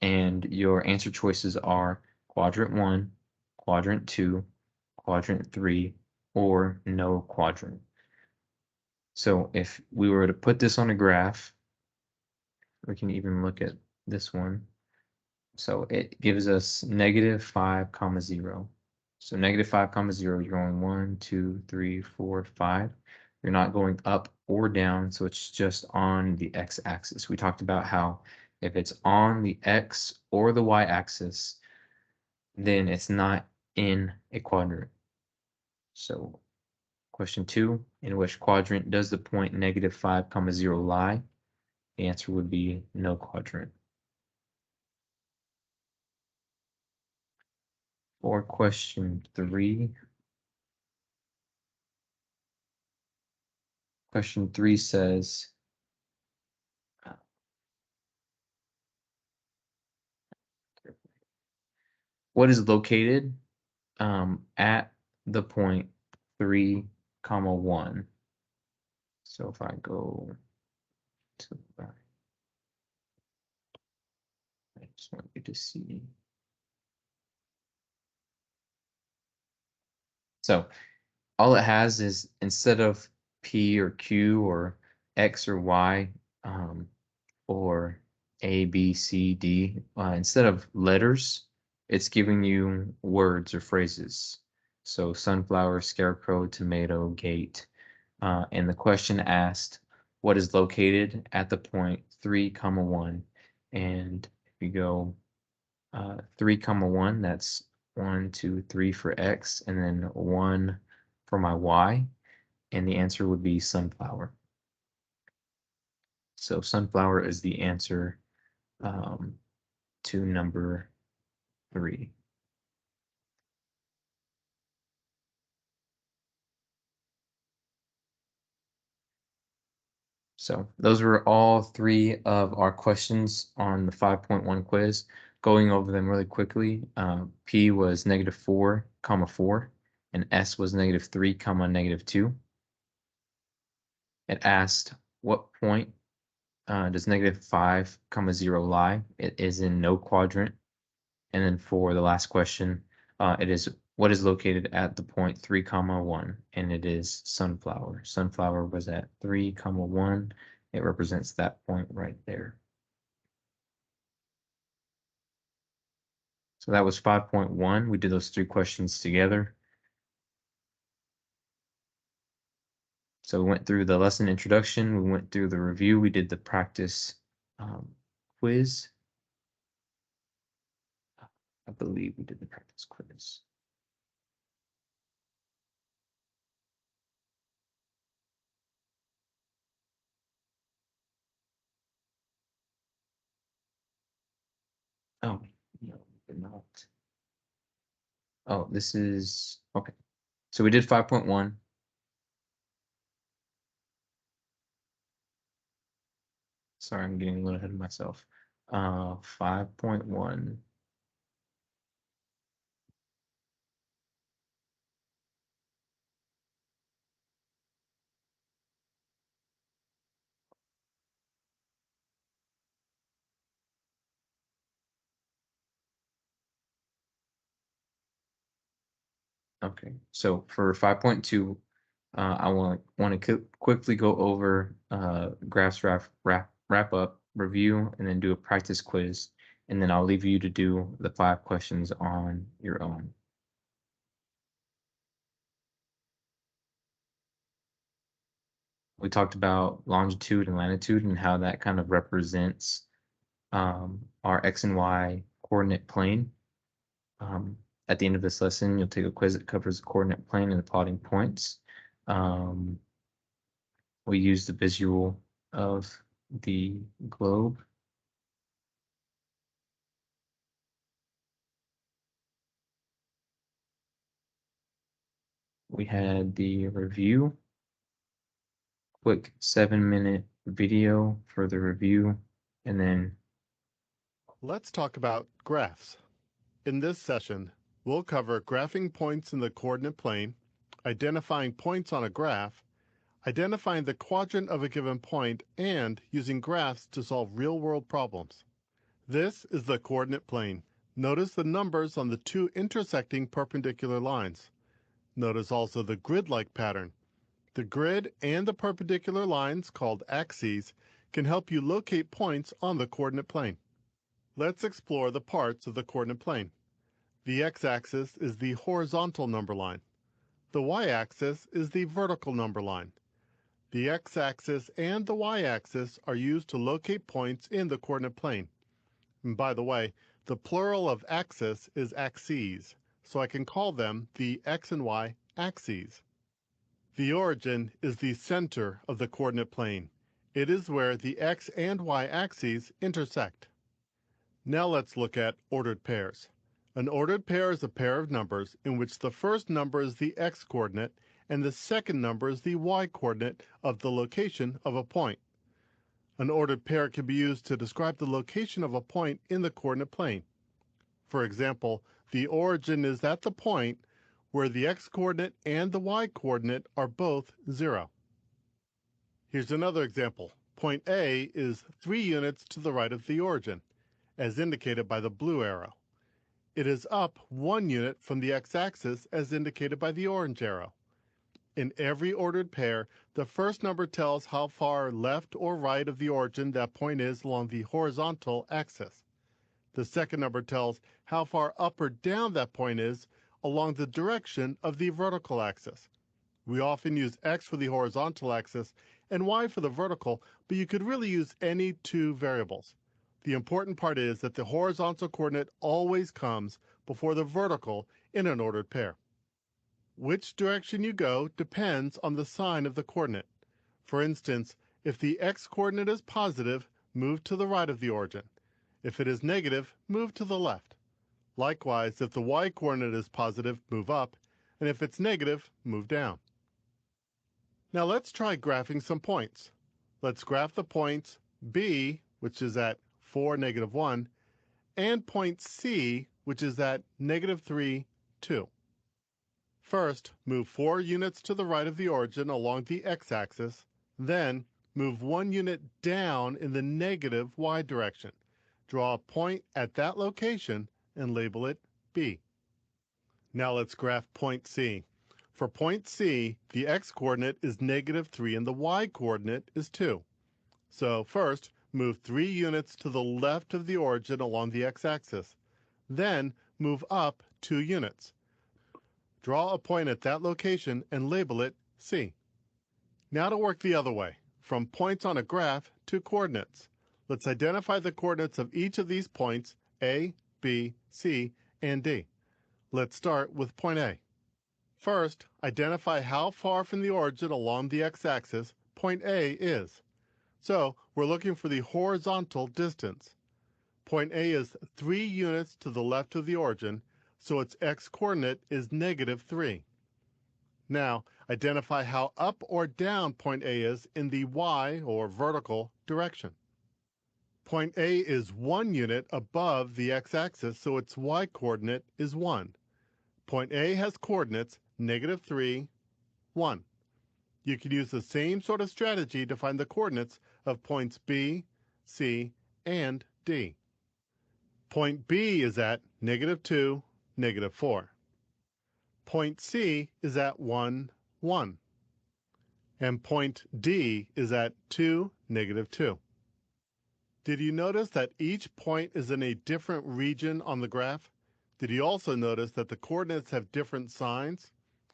[SPEAKER 1] And your answer choices are quadrant 1, quadrant 2, quadrant 3, or no quadrant. So if we were to put this on a graph, we can even look at this one. So it gives us -5, comma 0. So -5, comma 0, you're going 1, 2, 3, 4, 5. You're not going up or down, so it's just on the x-axis. We talked about how if it's on the x or the y-axis, then it's not in a quadrant. So question 2, in which quadrant does the point -5, comma 0 lie? The answer would be no quadrant. For question 3, question 3 says, what is located at the point 3, comma 1? So if I go to the right, I just want you to see. So all it has is, instead of P or Q or X or Y, or A, B, C, D, instead of letters, it's giving you words or phrases. So sunflower, scarecrow, tomato, gate. And the question asked, what is located at the point 3, comma 1? And we go 3, 1, that's 1, 2, 3 for X, and then 1 for my Y, and the answer would be sunflower. So sunflower is the answer to number 3. So those were all 3 of our questions on the 5.1 quiz. Going over them really quickly, P was -4, 4, and S was -3, -2. It asked, what point does -5, 0 lie? It is in no quadrant. And then for the last question, it is what is located at the point 3, 1, and it is sunflower. Sunflower was at 3, 1. It represents that point right there. So that was 5.1. We did those 3 questions together. So we went through the lesson introduction, we went through the review, we did the practice quiz. I believe we did the practice quiz. Oh, no, we did not. Oh, this is, okay. So we did 5.1. Sorry, I'm getting a little ahead of myself. 5.1. Okay, so for 5.2, I want to quickly go over graphs wrap up, review, and then do a practice quiz, and then I'll leave you to do the 5 questions on your own. We talked about longitude and latitude and how that kind of represents our X and Y coordinate plane. At the end of this lesson, you'll take a quiz that covers the coordinate plane and the plotting points. We use the visual of the globe. We had the review, quick 7-minute video for the review, and then
[SPEAKER 4] let's talk about graphs. In this session, we'll cover graphing points in the coordinate plane, identifying points on a graph, identifying the quadrant of a given point, and using graphs to solve real-world problems. This is the coordinate plane. Notice the numbers on the 2 intersecting perpendicular lines. Notice also the grid-like pattern. The grid and the perpendicular lines, called axes, can help you locate points on the coordinate plane. Let's explore the parts of the coordinate plane. The x-axis is the horizontal number line. The y-axis is the vertical number line. The x-axis and the y-axis are used to locate points in the coordinate plane. And by the way, the plural of axis is axes, so I can call them the x and y axes. The origin is the center of the coordinate plane. It is where the x and y axes intersect. Now let's look at ordered pairs. An ordered pair is a pair of numbers in which the first number is the x-coordinate and the second number is the y-coordinate of the location of a point. An ordered pair can be used to describe the location of a point in the coordinate plane. For example, the origin is at the point where the x-coordinate and the y-coordinate are both 0. Here's another example. Point A is 3 units to the right of the origin, as indicated by the blue arrow. It is up 1 unit from the x-axis, as indicated by the orange arrow. In every ordered pair, the first number tells how far left or right of the origin that point is along the horizontal axis. The second number tells how far up or down that point is along the direction of the vertical axis. We often use x for the horizontal axis and y for the vertical, but you could really use any 2 variables. The important part is that the horizontal coordinate always comes before the vertical in an ordered pair. Which direction you go depends on the sign of the coordinate. For instance, if the x-coordinate is positive, move to the right of the origin. If it is negative, move to the left. Likewise, if the y-coordinate is positive, move up, and if it's negative, move down. Now let's try graphing some points. Let's graph the points B, which is at 4, -1, and point C, which is at -3, 2. First, move 4 units to the right of the origin along the x-axis, then move 1 unit down in the negative y direction. Draw a point at that location and label it B. Now let's graph point C. For point C, the x-coordinate is -3 and the y-coordinate is 2. So first, move 3 units to the left of the origin along the x-axis. Then move up 2 units. Draw a point at that location and label it C. Now to work the other way, from points on a graph to coordinates. Let's identify the coordinates of each of these points, A, B, C, and D. Let's start with point A. First, identify how far from the origin along the x-axis point A is. So we're looking for the horizontal distance. Point A is 3 units to the left of the origin, so its x-coordinate is -3. Now, identify how up or down point A is in the y, or vertical, direction. Point A is 1 unit above the x-axis, so its y-coordinate is 1. Point A has coordinates -3, 1. You can use the same sort of strategy to find the coordinates of points B, C, and D. Point B is at -2, -4. Point C is at 1, 1. And point D is at 2, -2. Did you notice that each point is in a different region on the graph? Did you also notice that the coordinates have different signs?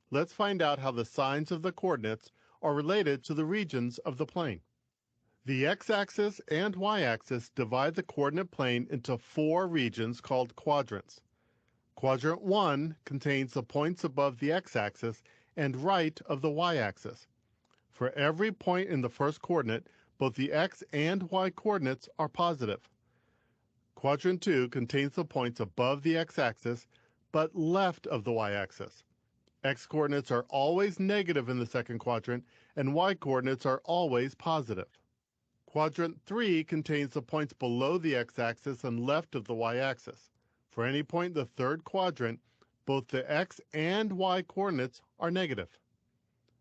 [SPEAKER 4] Let's find out how the signs of the coordinates are related to the regions of the plane. The x-axis and y-axis divide the coordinate plane into 4 regions called quadrants. Quadrant 1 contains the points above the x-axis and right of the y-axis. For every point in the first coordinate, both the x and y coordinates are positive. Quadrant 2 contains the points above the x-axis, but left of the y-axis. X-coordinates are always negative in the second quadrant, and y-coordinates are always positive. Quadrant 3 contains the points below the x-axis and left of the y-axis. For any point in the third quadrant, both the x and y coordinates are negative.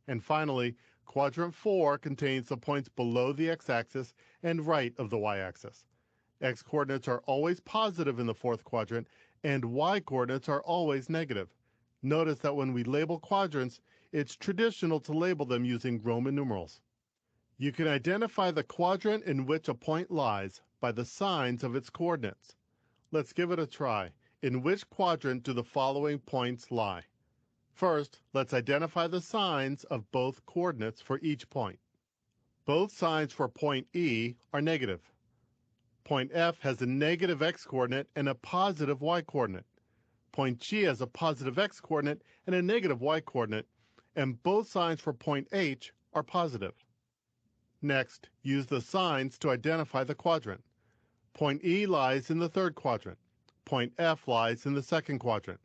[SPEAKER 4] And finally, quadrant 4 contains the points below the x-axis and right of the y-axis. X-coordinates are always positive in the fourth quadrant, and y-coordinates are always negative. Notice that when we label quadrants, it's traditional to label them using Roman numerals. You can identify the quadrant in which a point lies by the signs of its coordinates. Let's give it a try. In which quadrant do the following points lie? First, let's identify the signs of both coordinates for each point. Both signs for point E are negative. Point F has a negative x-coordinate and a positive y-coordinate. Point G has a positive x-coordinate and a negative y-coordinate, and both signs for point H are positive. Next, use the signs to identify the quadrant. Point E lies in the third quadrant. Point F lies in the second quadrant.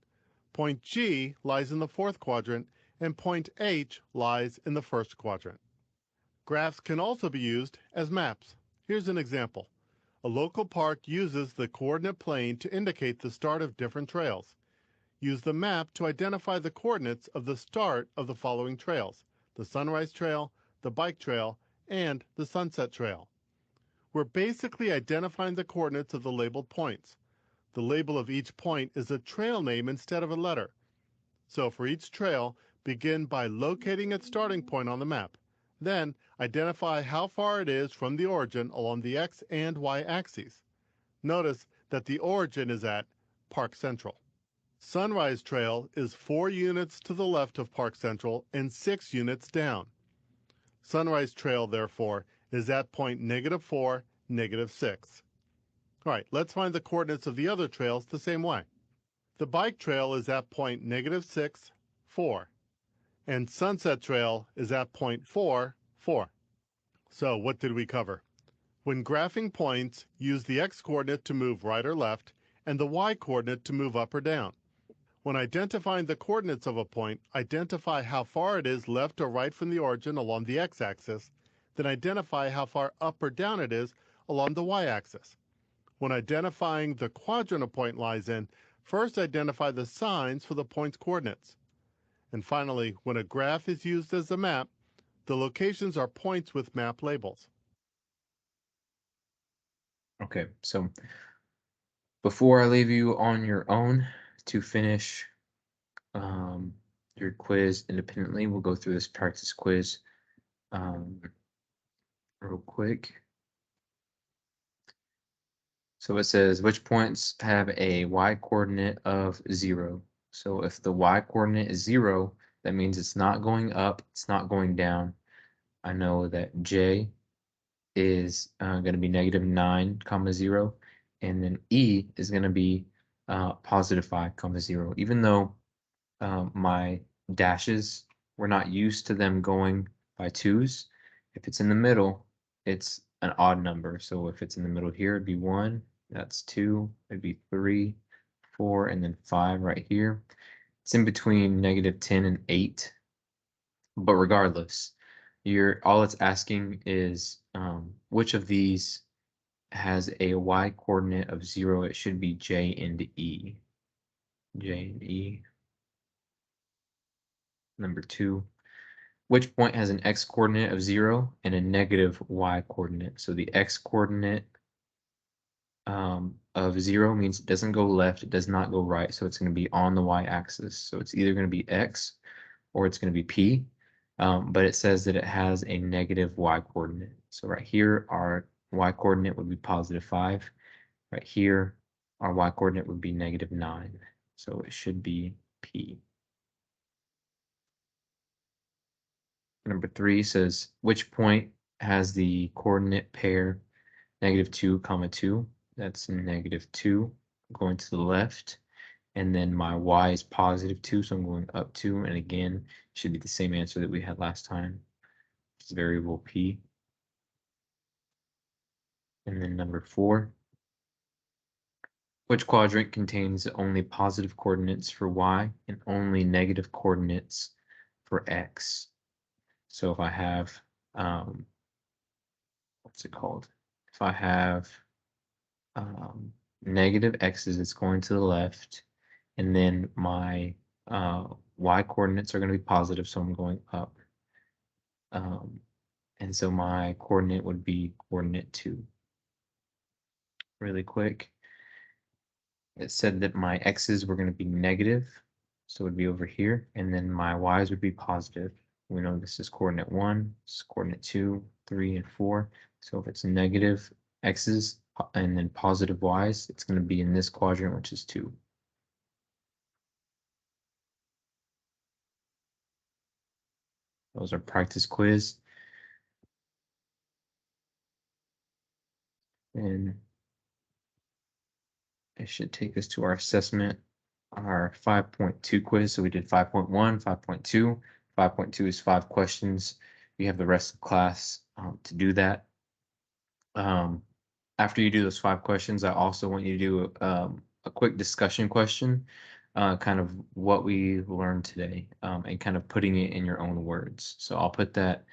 [SPEAKER 4] Point G lies in the fourth quadrant, and point H lies in the first quadrant. Graphs can also be used as maps. Here's an example. A local park uses the coordinate plane to indicate the start of different trails. Use the map to identify the coordinates of the start of the following trails: the Sunrise Trail, the Bike Trail, and the Sunset Trail. We're basically identifying the coordinates of the labeled points. The label of each point is a trail name instead of a letter. So for each trail, begin by locating its starting point on the map. Then identify how far it is from the origin along the x and y axes. Notice that the origin is at Park Central. Sunrise Trail is 4 units to the left of Park Central and 6 units down. Sunrise Trail, therefore, is at point -4, -6. All right, let's find the coordinates of the other trails the same way. The bike trail is at point -6, 4, and Sunset Trail is at point 4, 4. So what did we cover? When graphing points, use the x-coordinate to move right or left and the y-coordinate to move up or down. When identifying the coordinates of a point, identify how far it is left or right from the origin along the x-axis, then identify how far up or down it is along the y-axis. When identifying the quadrant a point lies in, first identify the signs for the point's coordinates. And finally, when a graph is used as a map, the locations are points with map labels.
[SPEAKER 1] Okay, so before I leave you on your own to finish your quiz independently, we'll go through this practice quiz real quick. So it says, which points have a y-coordinate of 0? So if the y-coordinate is 0, that means it's not going up, it's not going down. I know that J is going to be -9, 0, and then E is going to be +5, 0. Even though my dashes, we're not used to them going by 2s. If it's in the middle, it's an odd number. So if it's in the middle here, it'd be 1, that's 2, it'd be 3, 4, and then 5 right here. It's in between -10 and 8. But regardless, all it's asking is which of these has a y-coordinate of 0. It should be J and E. J and E. Number 2. Which point has an x-coordinate of 0 and a negative y-coordinate? So the x-coordinate of 0 means it doesn't go left, it does not go right, so it's going to be on the y-axis. So it's either going to be x or it's going to be p, but it says that it has a negative y-coordinate. So right here, our y-coordinate would be +5. Right here, our y-coordinate would be -9. So it should be p. Number 3 says, which point has the coordinate pair -2, 2? That's -2 going to the left. And then my y is +2, so I'm going up 2. And again, it should be the same answer that we had last time. It's variable p. And then number 4, which quadrant contains only positive coordinates for y and only negative coordinates for x? So if I have, what's it called? If I have negative x's, it's going to the left, and then my y coordinates are going to be positive, so I'm going up. And so my coordinate would be coordinate 2. Really quick, it said that my x's were going to be negative, so it would be over here, and then my y's would be positive. We know this is coordinate 1, this is coordinate 2, 3, and 4. So if it's negative x's and then positive y's, it's going to be in this quadrant, which is 2. That was our practice quiz. And it should take us to our assessment, our 5.2 quiz. So we did 5.1, 5.2. 5.2 is 5 questions. You have the rest of class to do that. After you do those 5 questions, I also want you to do a quick discussion question, kind of what we learned today, and kind of putting it in your own words. So I'll put that,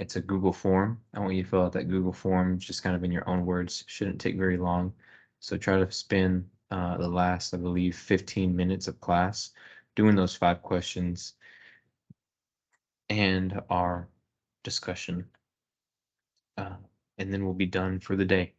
[SPEAKER 1] it's a Google form. I want you to fill out that Google form just kind of in your own words. Shouldn't take very long. So try to spend the last, I believe, 15 minutes of class doing those 5 questions and our discussion. And then we'll be done for the day.